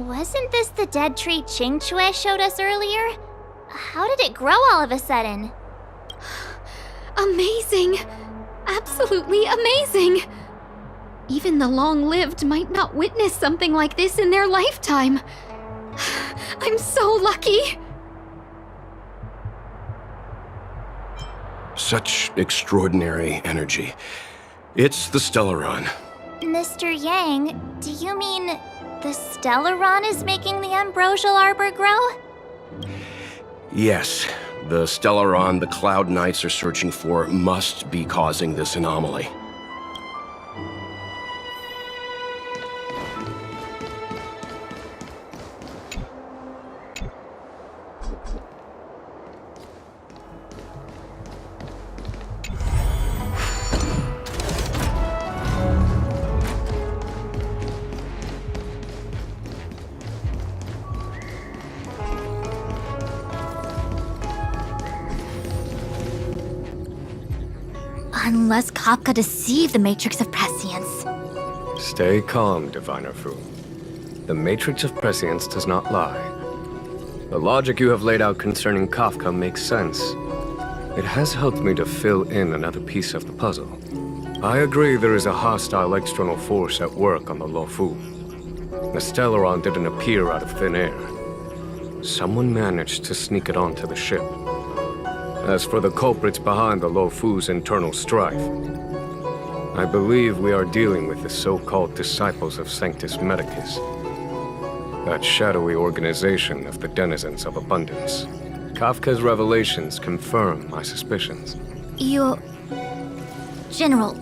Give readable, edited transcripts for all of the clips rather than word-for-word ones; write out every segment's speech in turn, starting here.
Wasn't this the dead tree Qingque showed us earlier? How did it grow all of a sudden? Amazing! Absolutely amazing! Even the long-lived might not witness something like this in their lifetime. I'm so lucky! Such extraordinary energy. It's the Stellaron. Mr. Yang, do you mean the Stellaron is making the ambrosial arbor grow? Yes, the Stellaron the Cloud Knights are searching for must be causing this anomaly. Unless Kafka deceived the Matrix of Prescience. Stay calm, Diviner Fu. The Matrix of Prescience does not lie. The logic you have laid out concerning Kafka makes sense. It has helped me to fill in another piece of the puzzle. I agree there is a hostile external force at work on the Luofu. The Stellaron didn't appear out of thin air. Someone managed to sneak it onto the ship. As for the culprits behind the Luofu's internal strife, I believe we are dealing with the so-called Disciples of Sanctus Medicus. That shadowy organization of the denizens of abundance. Kafka's revelations confirm my suspicions. General,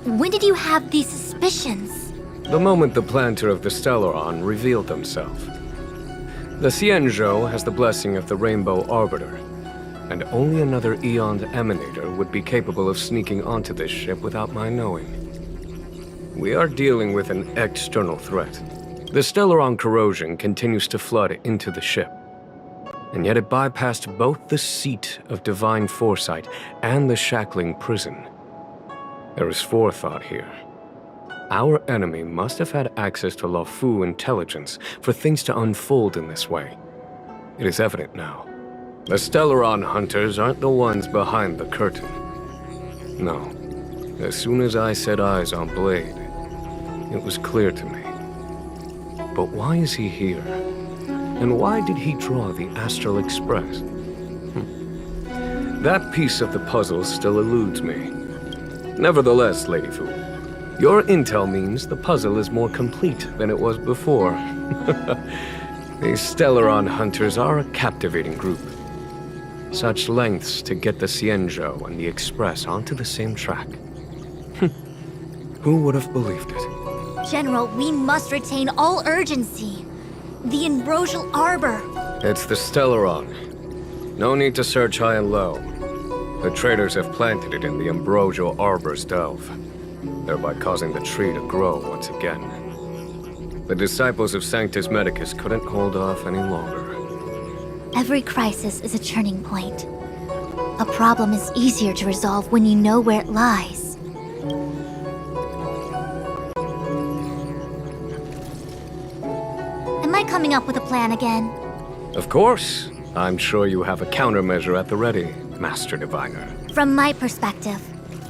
when did you have these suspicions? The moment the planter of the Stellaron revealed himself. The Xianzhou has the blessing of the Rainbow Arbiter, and only another Eon's Emanator would be capable of sneaking onto this ship without my knowing. We are dealing with an external threat. The Stellaron corrosion continues to flood into the ship, and yet it bypassed both the seat of divine foresight and the shackling prison. There is forethought here. Our enemy must have had access to Luofu intelligence for things to unfold in this way. It is evident now. The Stellaron hunters aren't the ones behind the curtain. No. As soon as I set eyes on Blade, it was clear to me. But why is he here? And why did he draw the Astral Express? That piece of the puzzle still eludes me. Nevertheless, Lady Fu, your intel means the puzzle is more complete than it was before. These Stellaron hunters are a captivating group. Such lengths to get the Xianzhou and the Express onto the same track. Who would have believed it? General, we must retain all urgency. The ambrosial arbor. It's the Stellaron. No need to search high and low. The traders have planted it in the ambrosial arbor's delve, thereby causing the tree to grow once again. The Disciples of Sanctus Medicus couldn't hold off any longer. Every crisis is a turning point. A problem is easier to resolve when you know where it lies. Am I coming up with a plan again? Of course. I'm sure you have a countermeasure at the ready, Master Diviner. From my perspective,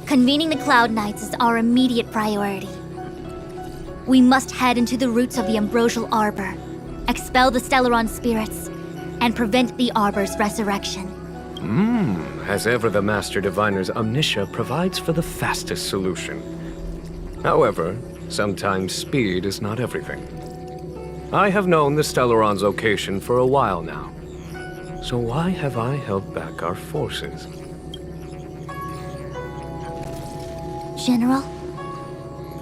convening the Cloud Knights is our immediate priority. We must head into the roots of the ambrosial arbor, expel the Stellaron spirits, and prevent the Arbor's resurrection. As ever, the Master Diviner's omniscia provides for the fastest solution. However, sometimes speed is not everything. I have known the Stellaron's location for a while now. So why have I held back our forces? General?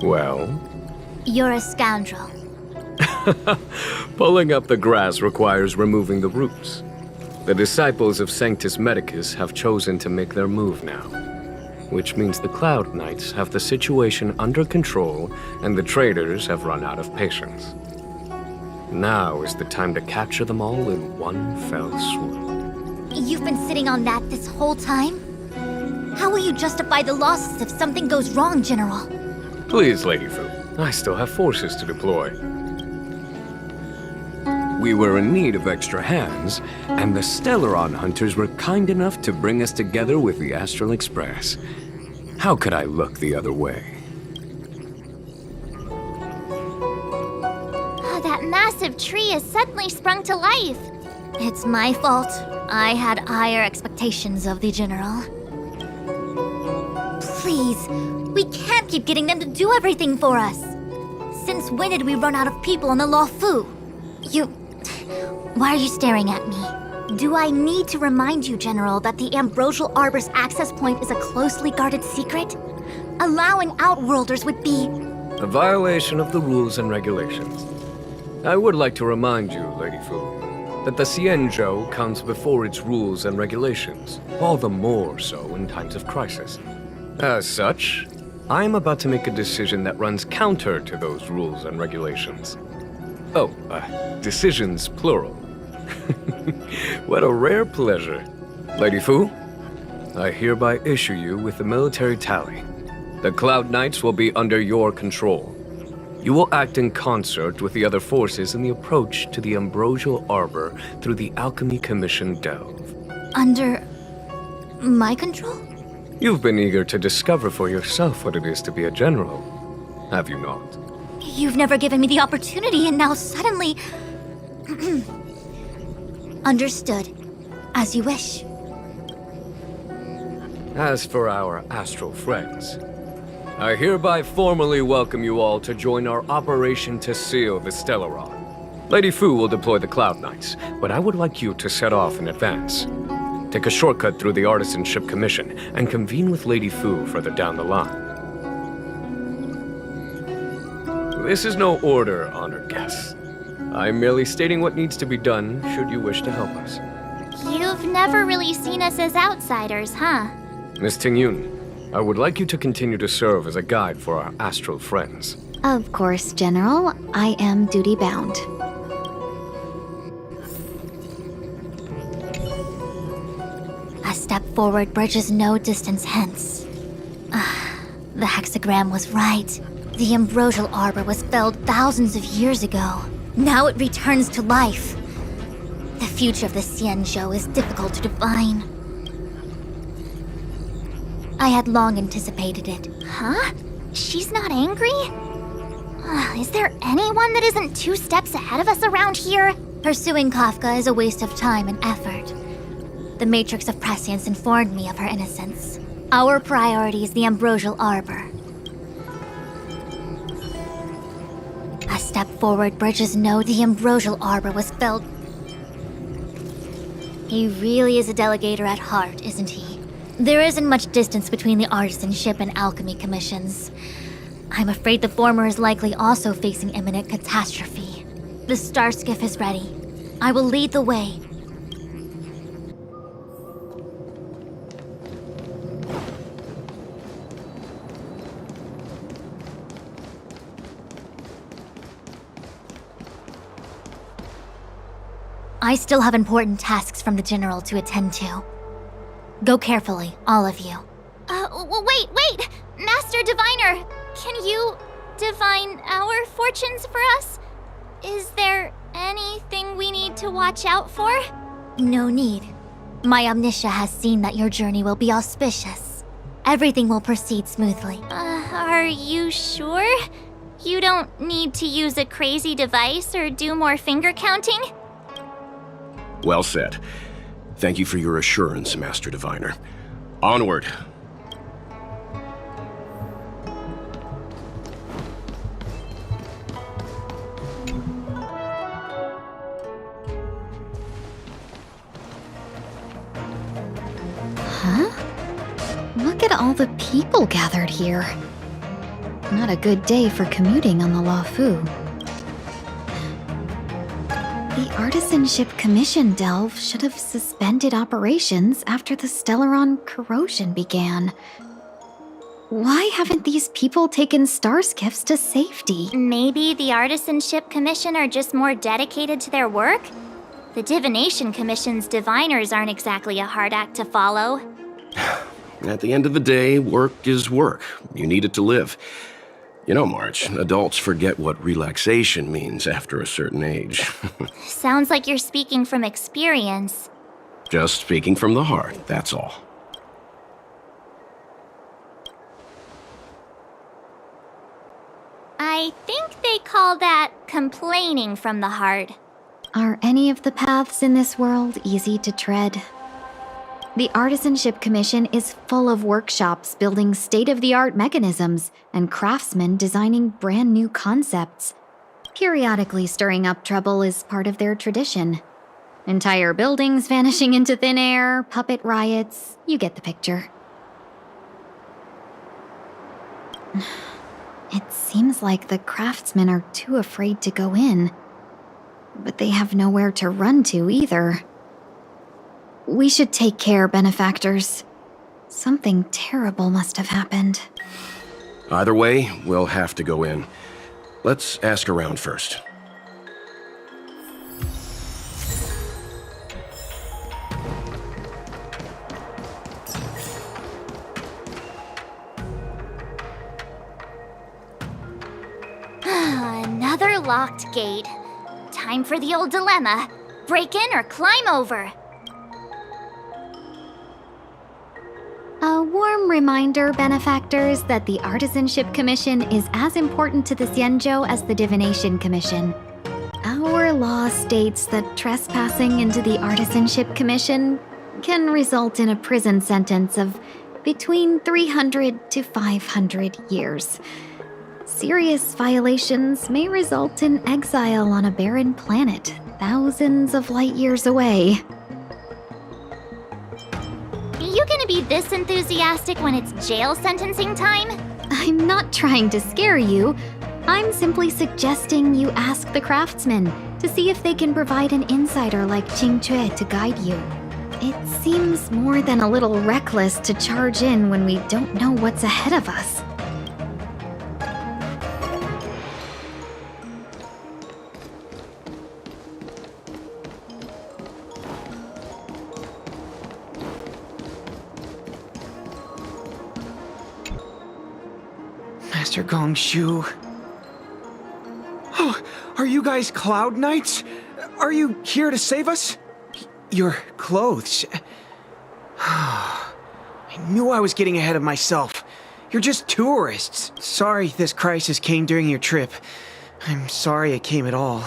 Well? You're a scoundrel. Pulling up the grass requires removing the roots. The Disciples of Sanctus Medicus have chosen to make their move now, which means the Cloud Knights have the situation under control and the traders have run out of patience. Now is the time to capture them all in one fell swoop. You've been sitting on that this whole time? How will you justify the losses if something goes wrong, General? Please, Lady Fu, I still have forces to deploy. We were in need of extra hands, and the Stellaron hunters were kind enough to bring us together with the Astral Express. How could I look the other way? Oh, that massive tree has suddenly sprung to life. It's my fault. I had higher expectations of the General. Please, we can't keep getting them to do everything for us. Since when did we run out of people on the Luofu? Why are you staring at me? Do I need to remind you, General, that the Ambrosial Arbor's access point is a closely guarded secret? Allowing Outworlders would be... A violation of the rules and regulations. I would like to remind you, Lady Fu, that the Xianzhou comes before its rules and regulations, all the more so in times of crisis. As such, I'm about to make a decision that runs counter to those rules and regulations. Oh, decisions plural. What a rare pleasure. Lady Fu, I hereby issue you with the military tally. The Cloud Knights will be under your control. You will act in concert with the other forces in the approach to the Ambrosial Arbor through the Alchemy Commission Delve. Under... my control? You've been eager to discover for yourself what it is to be a general, have you not? You've never given me the opportunity, and now suddenly... Understood. As you wish. As for our astral friends, I hereby formally welcome you all to join our operation to seal the Stellaron. Lady Fu will deploy the Cloud Knights, but I would like you to set off in advance. Take a shortcut through the Artisanship Commission and convene with Lady Fu further down the line. This is no order, honored guests. I'm merely stating what needs to be done should you wish to help us. You've never really seen us as outsiders, huh? Miss Tingyun, I would like you to continue to serve as a guide for our astral friends. Of course, General. I am duty-bound. A step forward bridges no distance hence. The hexagram was right. The Ambrosial Arbor was felled thousands of years ago. Now it returns to life. The future of the Xianzhou is difficult to define. I had long anticipated it. Huh? She's not angry? Is there anyone that isn't 2 steps ahead of us around here? Pursuing Kafka is a waste of time and effort. The Matrix of Prescience informed me of her innocence. Our priority is the Ambrosial Arbor. A step forward bridges no the Ambrosial Arbor was felled. He really is a delegator at heart, isn't he? There isn't much distance between the Artisanship and Alchemy Commissions. I'm afraid the former is likely also facing imminent catastrophe. The Star Skiff is ready. I will lead the way. I still have important tasks from the General to attend to. Go carefully, all of you. Wait! Master Diviner! Can you divine our fortunes for us? Is there anything we need to watch out for? No need. My Omniscia has seen that your journey will be auspicious. Everything will proceed smoothly. Are you sure? You don't need to use a crazy device or do more finger counting? Well said. Thank you for your assurance, Master Diviner. Onward. Huh? Look at all the people gathered here. Not a good day for commuting on the Luofu. The Artisanship Commission Delve should have suspended operations after the Stellaron corrosion began. Why haven't these people taken star skiffs to safety? Maybe the Artisanship Commission are just more dedicated to their work? The Divination Commission's diviners aren't exactly a hard act to follow. At the end of the day, work is work. You need it to live. You know, March, adults forget what relaxation means after a certain age. Sounds like you're speaking from experience. Just speaking from the heart, that's all. I think they call that complaining from the heart. Are any of the paths in this world easy to tread? The Artisanship Commission is full of workshops building state-of-the-art mechanisms and craftsmen designing brand new concepts. Periodically stirring up trouble is part of their tradition. Entire buildings vanishing into thin air, puppet riots, you get the picture. It seems like the craftsmen are too afraid to go in. But they have nowhere to run to either. We should take care, benefactors. Something terrible must have happened. Either way, we'll have to go in. Let's ask around first. Another locked gate. Time for the old dilemma. Break in or climb over. A warm reminder, benefactors, that the Artisanship Commission is as important to the Xianzhou as the Divination Commission. Our law states that trespassing into the Artisanship Commission can result in a prison sentence of between 300 to 500 years. Serious violations may result in exile on a barren planet, thousands of light years away. You gonna be this enthusiastic when it's jail sentencing time? I'm not trying to scare you. I'm simply suggesting you ask the craftsmen to see if they can provide an insider like Qingque to guide you. It seems more than a little reckless to charge in when we don't know what's ahead of us. Master Gongshu. Oh, are you guys Cloud Knights? Are you here to save us? Your clothes. I knew I was getting ahead of myself. You're just tourists. Sorry this crisis came during your trip. I'm sorry it came at all.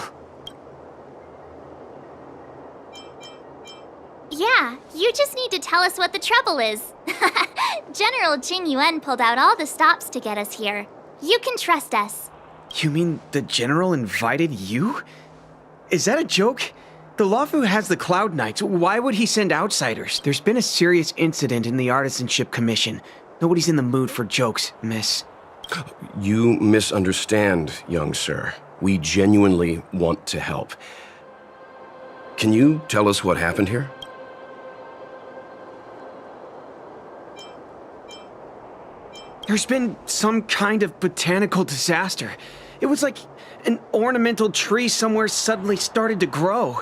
Yeah, you just need to tell us what the trouble is. General Jing Yuan pulled out all the stops to get us here. You can trust us. You mean the General invited you? Is that a joke? The Luofu has the Cloud Knights. Why would he send outsiders? There's been a serious incident in the Artisanship Commission. Nobody's in the mood for jokes, miss. You misunderstand, young sir. We genuinely want to help. Can you tell us what happened here? There's been some kind of botanical disaster. It was like an ornamental tree somewhere suddenly started to grow.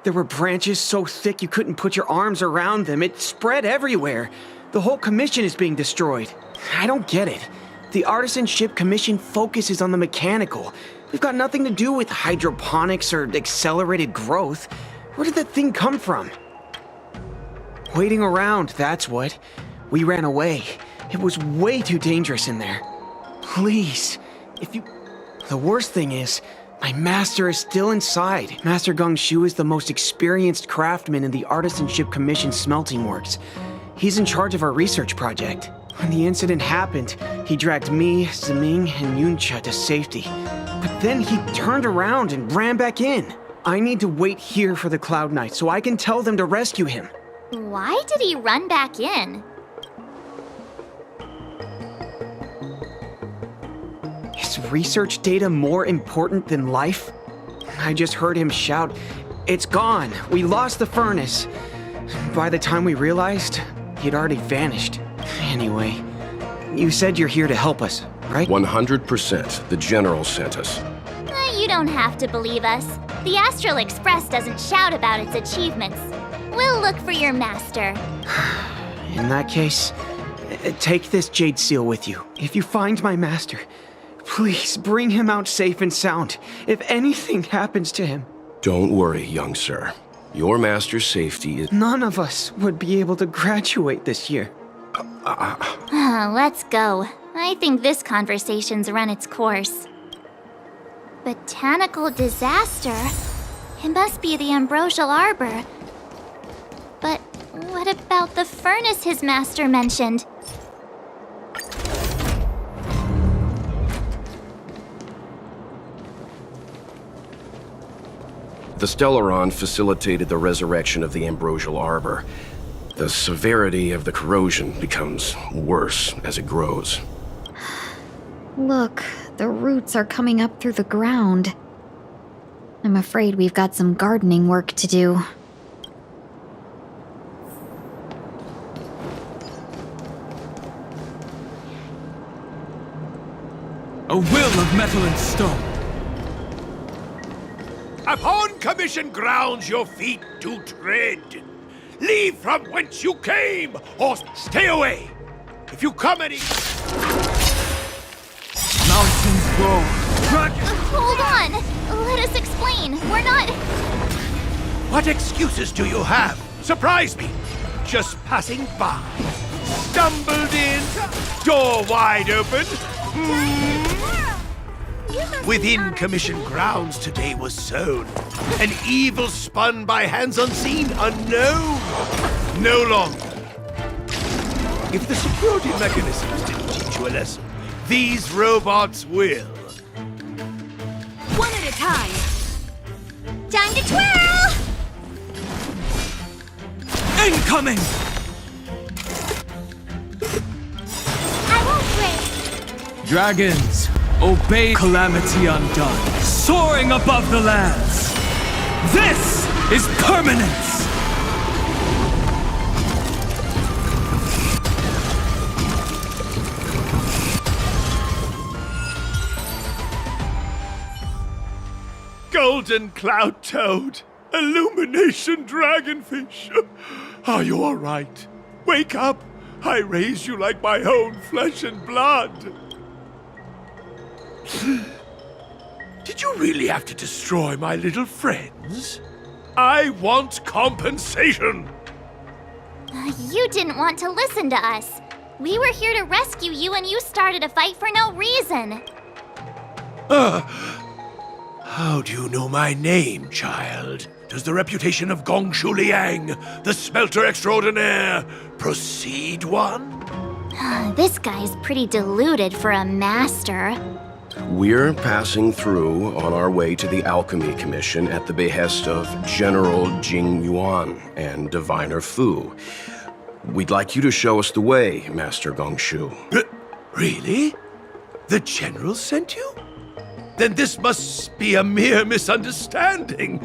There were branches so thick you couldn't put your arms around them. It spread everywhere. The whole commission is being destroyed. I don't get it. The Artisanship Commission focuses on the mechanical. We've got nothing to do with hydroponics or accelerated growth. Where did that thing come from? Waiting around, that's what. We ran away. It was way too dangerous in there. Please, if you... The worst thing is, my master is still inside. Master Gongshu is the most experienced craftsman in the Artisanship Commission smelting works. He's in charge of our research project. When the incident happened, he dragged me, Ziming, and Yuncha to safety. But then he turned around and ran back in. I need to wait here for the Cloud Knight so I can tell them to rescue him. Why did he run back in? Is research data more important than life? I just heard him shout, "It's gone! We lost the furnace!" By the time we realized, he'd already vanished. Anyway, you said you're here to help us, right? 100%. The General sent us. You don't have to believe us. The Astral Express doesn't shout about its achievements. We'll look for your master. In that case, take this jade seal with you. If you find my master, Please bring him out safe and sound. If anything happens to him, Don't worry, young sir. Your master's safety is... none of us would be able to graduate this year. Let's go. I think this conversation's run its course. Botanical disaster? It must be the Ambrosial Arbor. But what about the furnace his master mentioned? The Stellaron facilitated the resurrection of the Ambrosial Arbor. The severity of the corrosion becomes worse as it grows. Look, the roots are coming up through the ground. I'm afraid we've got some gardening work to do. A will of metal and stone. Upon commission grounds your feet do tread. Leave from whence you came, or stay away. If you come any... Mountains grow. Hold on! Let us explain. We're not... What excuses do you have? Surprise me. Just passing by. Stumbled in, door wide open. Within commission grounds today was sown an evil spun by hands unseen, unknown. No longer. If the security mechanisms didn't teach you a lesson, these robots will. One at a time. Time to twirl! Incoming! I won't break. Dragons, obey calamity undone, soaring above the lands. This is permanence! Golden cloud toad, illumination dragonfish. Are you all right? Wake up! I raised you like my own flesh and blood. Did you really have to destroy my little friends? I want compensation. You didn't want to listen to us. We were here to rescue you and you started a fight for no reason. How do you know my name, child? Does the reputation of Gongshu Liang, the smelter extraordinaire, precede one? This guy's pretty deluded for a master. We're passing through on our way to the Alchemy Commission at the behest of General Jing Yuan and Diviner Fu. We'd like you to show us the way, Master Gongshu. Really? The General sent you? Then this must be a mere misunderstanding.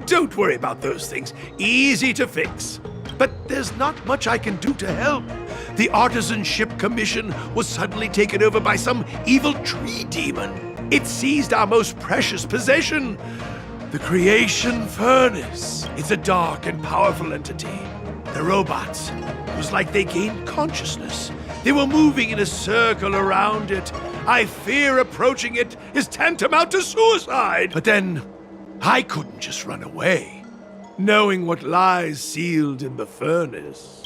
Don't worry about those things. Easy to fix. But there's not much I can do to help. The Artisanship Commission was suddenly taken over by some evil tree demon. It seized our most precious possession, the Creation Furnace. It's a dark and powerful entity. The robots, it was like they gained consciousness. They were moving in a circle around it. I fear approaching it is tantamount to suicide. But then, I couldn't just run away, knowing what lies sealed in the furnace.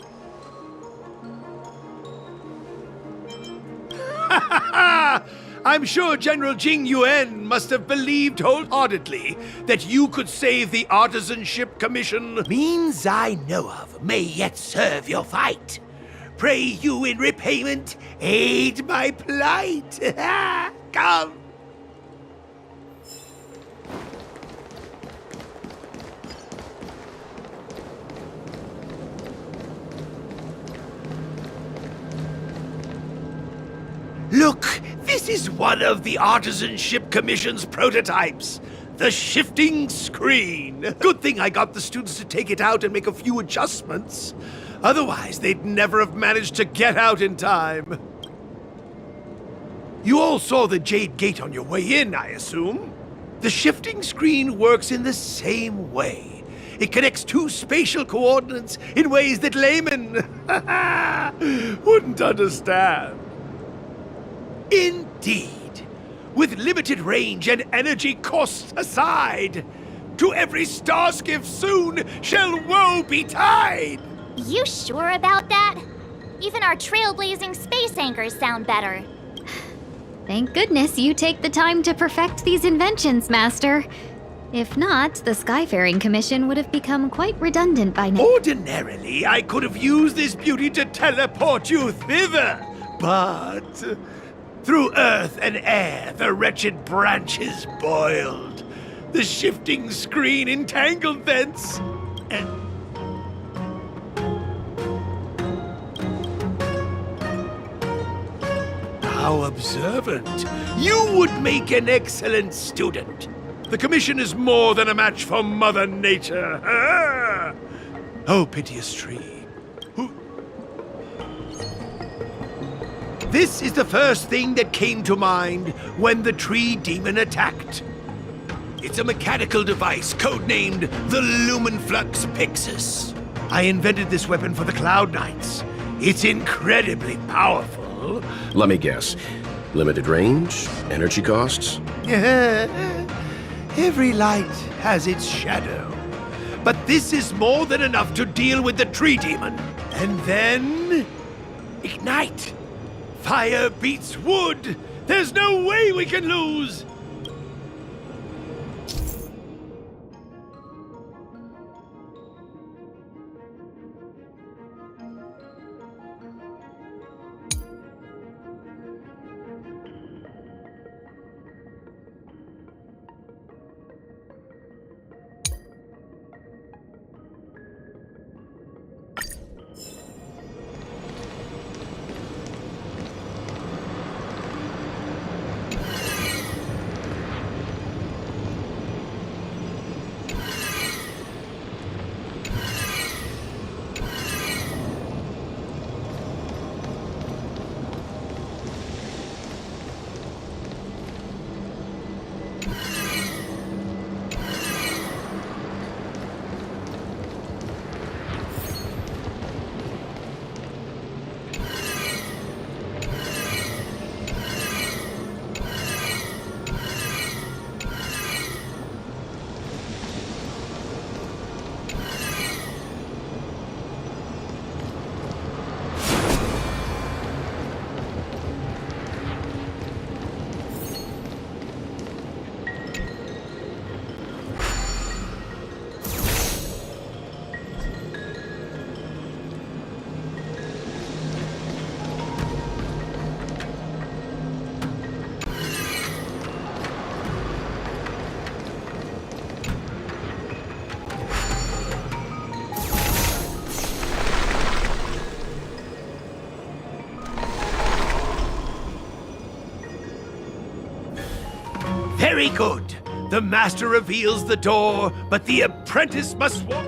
I'm sure General Jing Yuan must have believed wholeheartedly that you could save the Artisanship Commission. Means I know of may yet serve your fight. Pray you in repayment aid my plight. Come. Look, this is one of the Artisanship Commission's prototypes. The shifting screen. Good thing I got the students to take it out and make a few adjustments. Otherwise, they'd never have managed to get out in time. You all saw the Jade Gate on your way in, I assume? The shifting screen works in the same way. It connects two spatial coordinates in ways that laymen wouldn't understand. Indeed. with limited range and energy costs aside. To every starskiff soon shall woe betide! You sure about that? Even our trailblazing space anchors sound better. Thank goodness you take the time to perfect these inventions, Master. If not, the Skyfaring Commission would have become quite redundant by now. Ordinarily, I could have used this beauty to teleport you thither, but through earth and air the wretched branches boiled. The shifting screen entangled thence, and how observant. You would make an excellent student. The Commission is more than a match for Mother Nature. Ah! Oh, piteous tree. This is the first thing that came to mind when the tree demon attacked. It's a mechanical device codenamed the Lumenflux Pixis. I invented this weapon for the Cloud Knights. It's incredibly powerful. Let me guess. Limited range? Energy costs? Every light has its shadow. But this is more than enough to deal with the tree demon. And then... ignite! Fire beats wood! There's no way we can lose! Very good. The master reveals the door, but the apprentice must walk.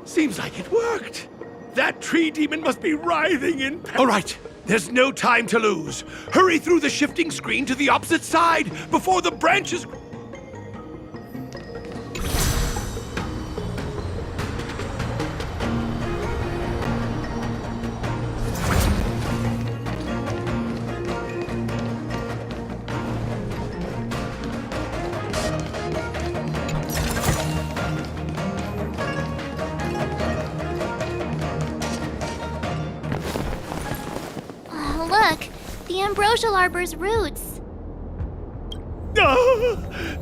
Seems like it worked. That tree demon must be writhing in pain. All right, there's no time to lose. Hurry through the shifting screen to the opposite side before the branches... Look, the ambrosial arbor's roots.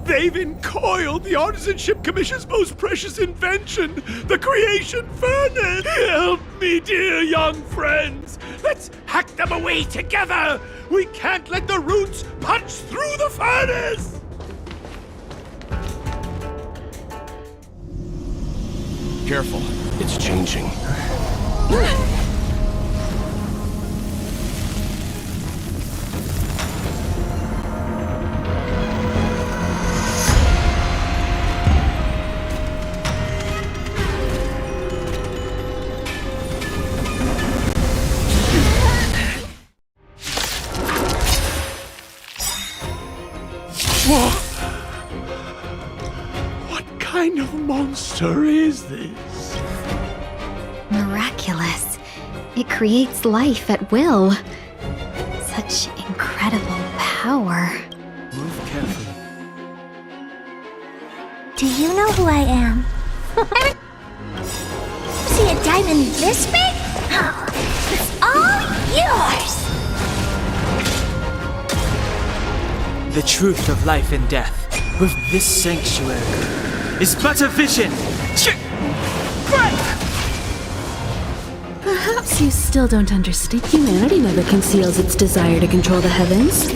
They've encoiled the Artisanship Commission's most precious invention, the creation furnace! Help me, dear young friends! Let's hack them away together! We can't let the roots punch through the furnace! Careful. It's changing. What kind of monster is this? miraculous. It creates life at will. Such incredible power. Move carefully. Do you know who I am? See a diamond this big? Oh, it's all yours! The truth of life and death with this sanctuary is but a vision. Perhaps you still don't understand. Humanity never conceals its desire to control the heavens.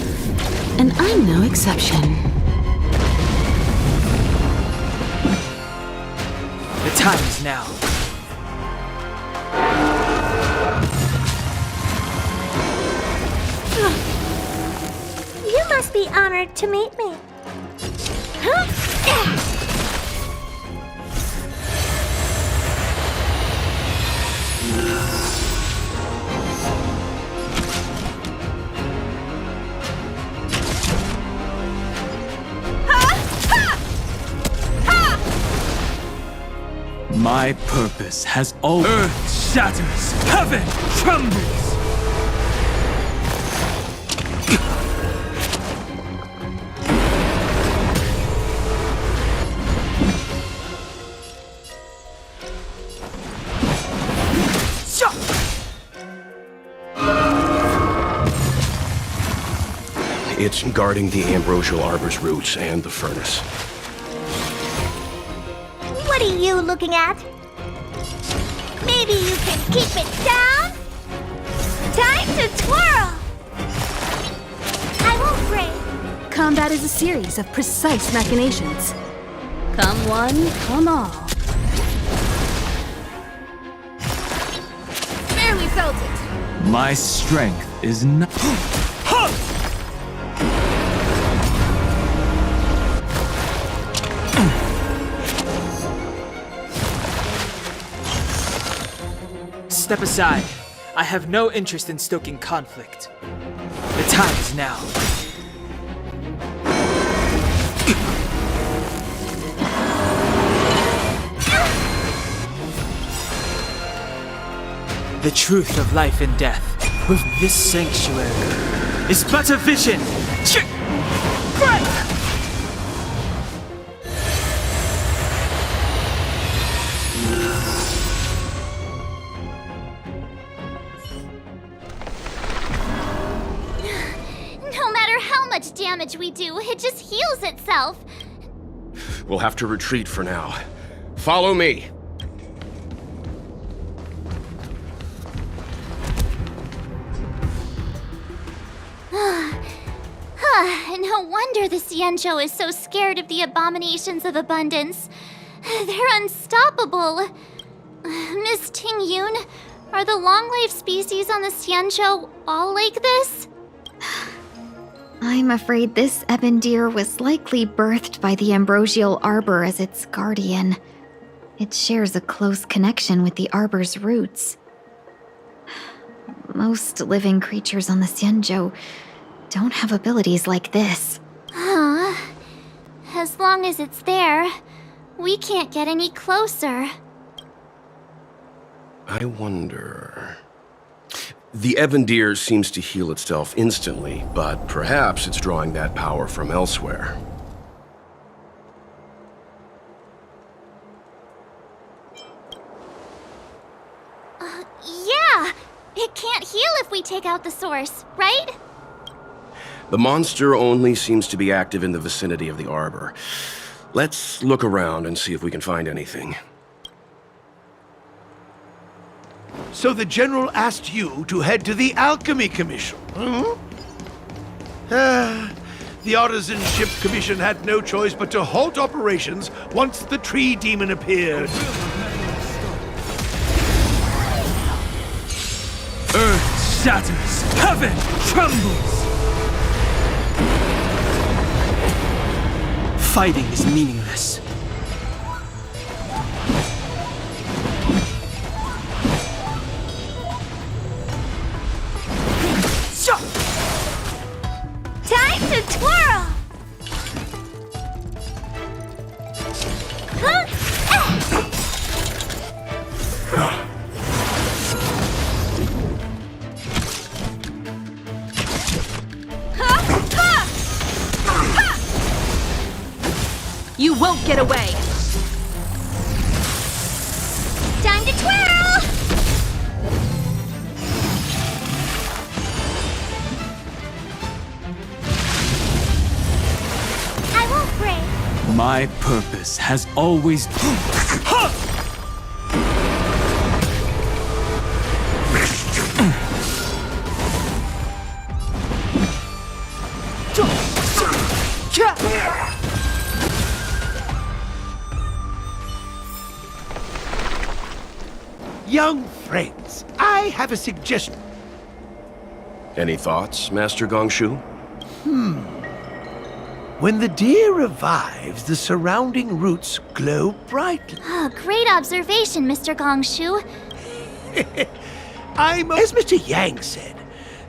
And I'm no exception. The time is now. You must be honored to meet me. My purpose has always... Earth shatters, heaven trembles! It's guarding the ambrosial arbor's roots and the furnace. What are you looking at? Maybe you can keep it down? Time to twirl! I won't break. Combat is a series of precise machinations. Come one, come all. Barely felt it. My strength is not... Step aside. I have no interest in stoking conflict. The time is now. The truth of life and death with this sanctuary is but a vision. No matter how much damage we do, it just heals itself. We'll have to retreat for now. Follow me. No wonder the Xianzhou is so scared of the abominations of abundance. They're unstoppable. Miss Ting Yun, are the long-life species on the Xianzhou all like this? I'm afraid this ebon deer was likely birthed by the ambrosial arbor as its guardian. It shares a close connection with the arbor's roots. Most living creatures on the Xianzhou don't have abilities like this. Huh. As long as it's there, we can't get any closer. I wonder... The ebon deer seems to heal itself instantly, but perhaps it's drawing that power from elsewhere. Yeah! It can't heal if we take out the source, right? The monster only seems to be active in the vicinity of the arbor. Let's look around and see if we can find anything. So the General asked you to head to the Alchemy Commission, the Artisan Ship Commission had no choice but to halt operations once the tree demon appeared. Earth shatters, heaven trembles! Fighting is meaningless. Time to twirl! Huh? You won't get away! Time to twirl! I won't break. My purpose has always... Young friends, I have a suggestion. Any thoughts, Master Gongshu? When the deer revives, the surrounding roots glow brightly. Oh, great observation, Mr. Gongshu. As Mr. Yang said,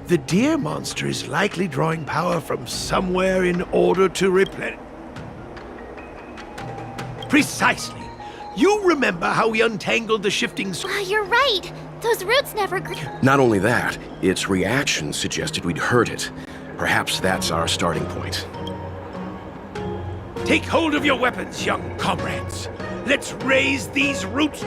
the deer monster is likely drawing power from somewhere in order to replenish. Precisely. You remember how we untangled the shifting... You're right. Those roots never grew. Not only that, its reaction suggested we'd hurt it. Perhaps that's our starting point. Take hold of your weapons, young comrades. Let's raise these roots.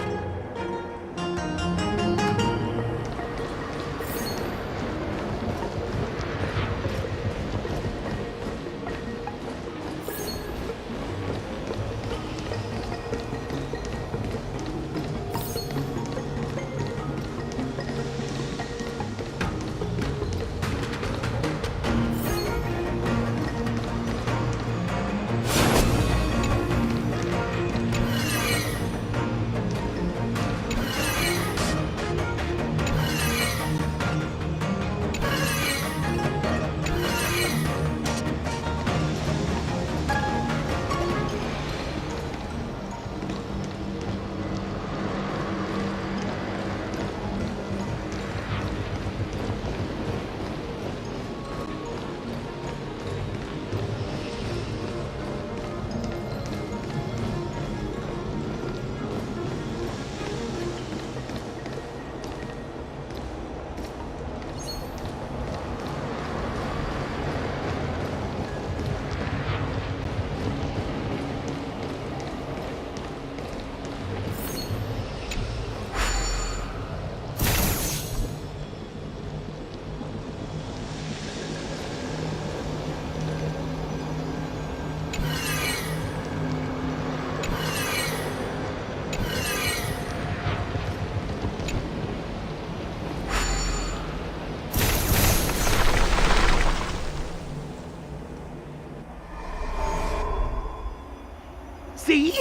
See?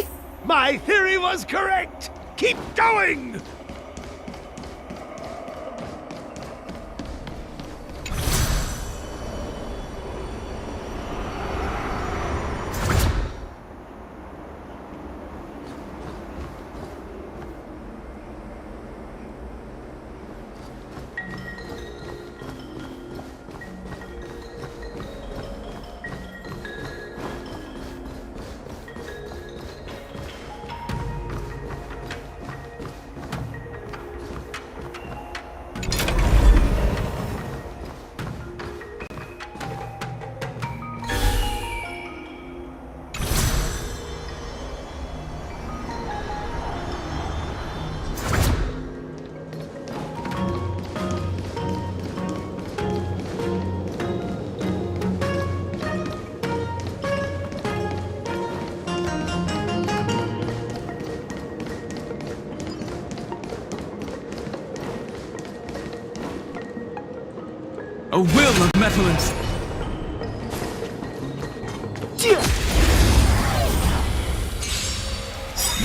My theory was correct! Keep going! A will of metallence.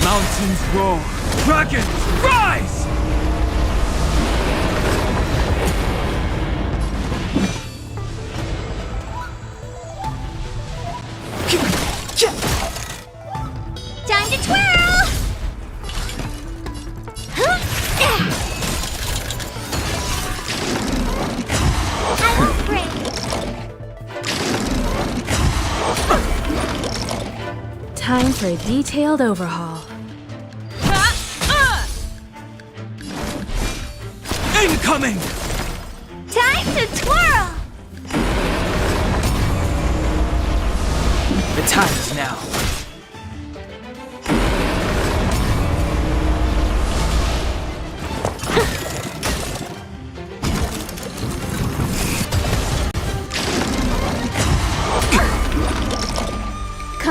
Mountains roar. Dragons rise! Time to twirl! I won't break. Time for a detailed overhaul. Incoming! Time to twirl! The time is now.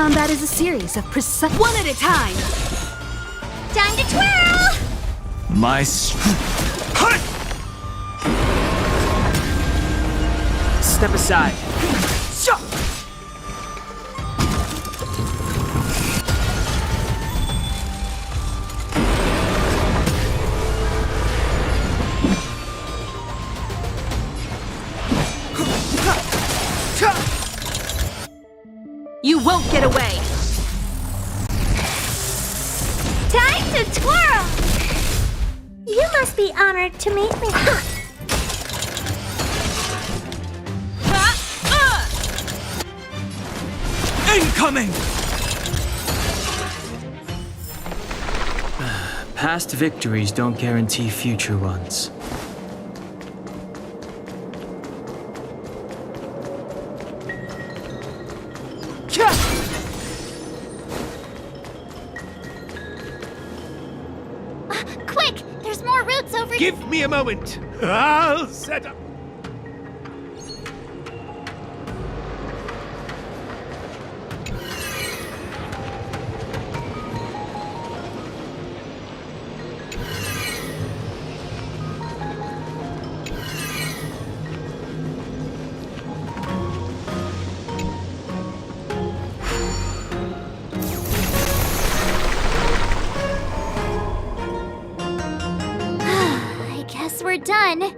combat is a series of precise one at a time. Time to twirl! My Step aside. You won't get away. Time to twirl! You must be honored to meet me. incoming! Past victories don't guarantee future ones. Quick! There's more roots over here. Give me a moment. I'll set up. I guess we're done.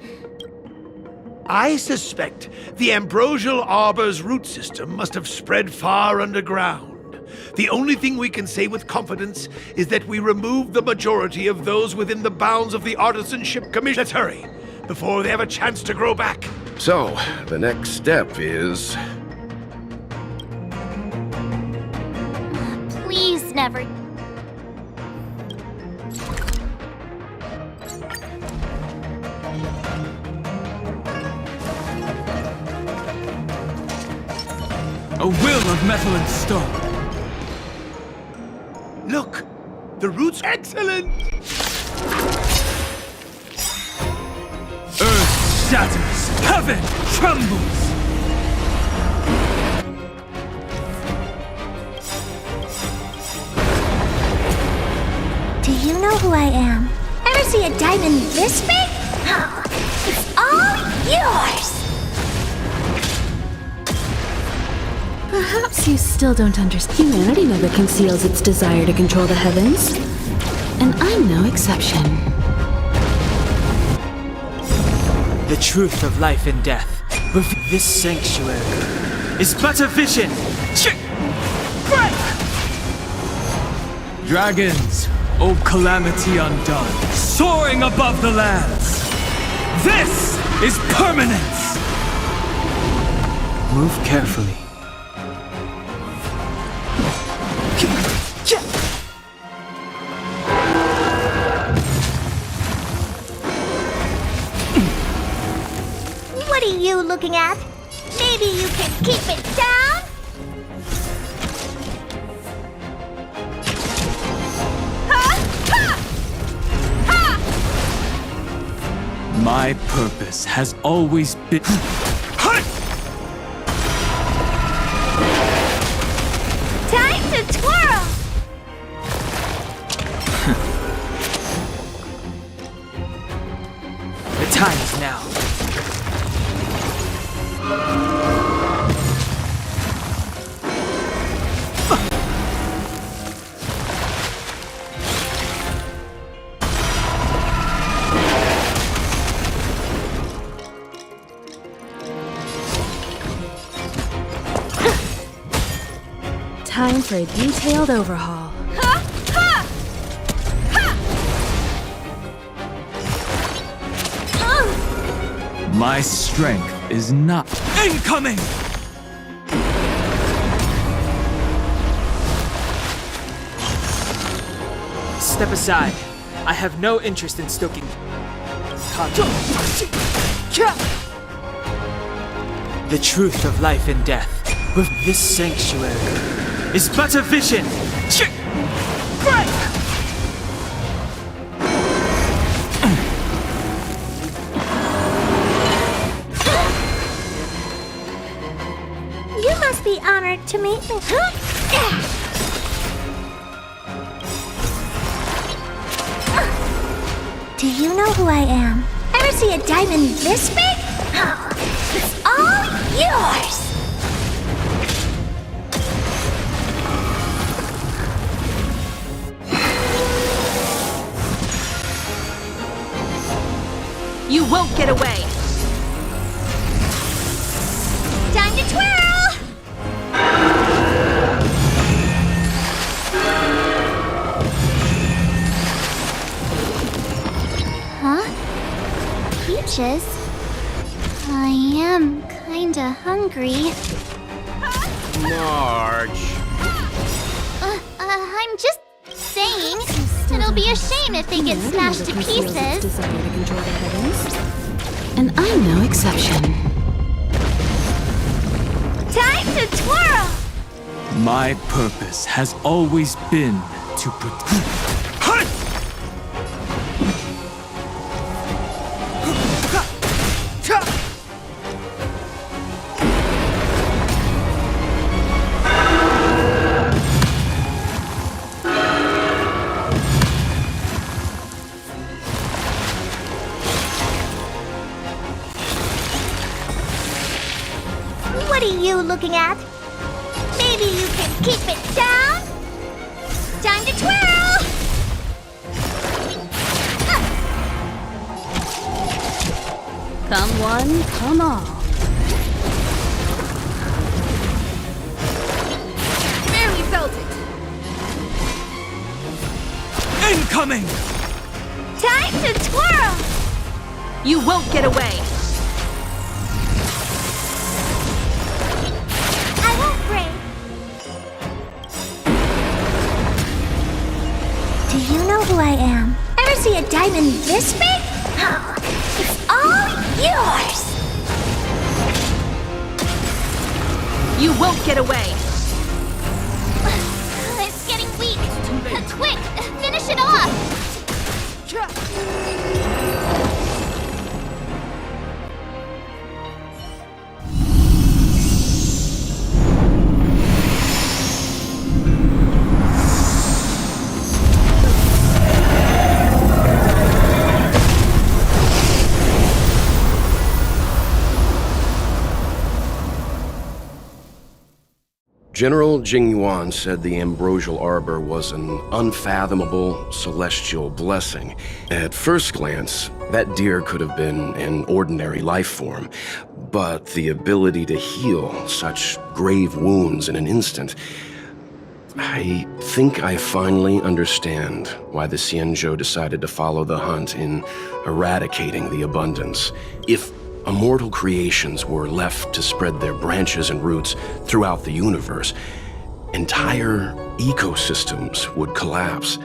I suspect the Ambrosial Arbor's root system must have spread far underground. The only thing we can say with confidence is that we removed the majority of those within the bounds of the Artisanship Commission. Let's hurry, before they have a chance to grow back. So, the next step is... Please never. A will of metal and stone. Look, the roots excellent. Earth shatters, heaven trembles. Do you know who I am? Ever see a diamond this big? It's all yours! Perhaps you still don't understand. Humanity never conceals its desire to control the heavens. And I'm no exception. The truth of life and death. This sanctuary is but a vision. Dragons, O calamity undone, soaring above the lands. This is permanence. Move carefully. What are you looking at? Maybe you can keep it down? My purpose has always been... Time to twirl! The time is now. Time for a detailed overhaul. My strength is not... Incoming! Step aside. I have no interest in stoking conflict. The truth of life and death. With this sanctuary is but a vision. You must be honored to meet me. Do you know who I am? Ever see a diamond this big? It's all yours! You won't get away! Time to twirl! Huh? Peaches? I am kinda hungry. Marge. I'm just saying, it'll be a shame if they get smashed to pieces. Desire to control the heavens. And I'm no exception. Time to twirl! My purpose has always been to protect. What are you looking at? Maybe you can keep it down? Time to twirl! Come one, come all. Barely felt it. Incoming! Time to twirl! You won't get away! I won't break. Do you know who I am? Ever see a diamond this big? It's all yours! You won't get away! It's getting weak. Quick, finish it off! General Jingyuan said the ambrosial arbor was an unfathomable celestial blessing. At first glance, that deer could have been an ordinary life form, but the ability to heal such grave wounds in an instant. I think I finally understand why the Xianzhou decided to follow the hunt in eradicating the abundance. If immortal creations were left to spread their branches and roots throughout the universe, entire ecosystems would collapse.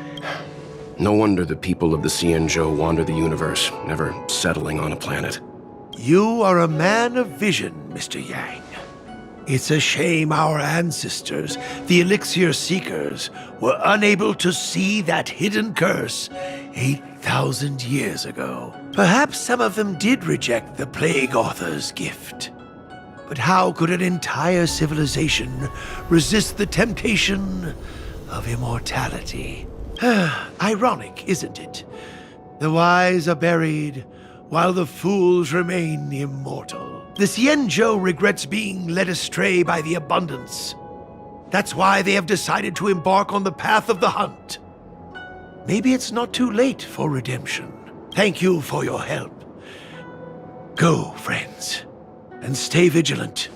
No wonder the people of the Xianzhou wander the universe, never settling on a planet. You are a man of vision, Mr. Yang. It's a shame our ancestors, the Elixir Seekers, were unable to see that hidden curse 8,000 years ago. Perhaps some of them did reject the Plague Author's gift. But how could an entire civilization resist the temptation of immortality? Ironic, isn't it? The wise are buried, while the fools remain immortal. The Xianzhou regrets being led astray by the abundance. That's why they have decided to embark on the path of the hunt. Maybe it's not too late for redemption. Thank you for your help. Go, friends, and stay vigilant.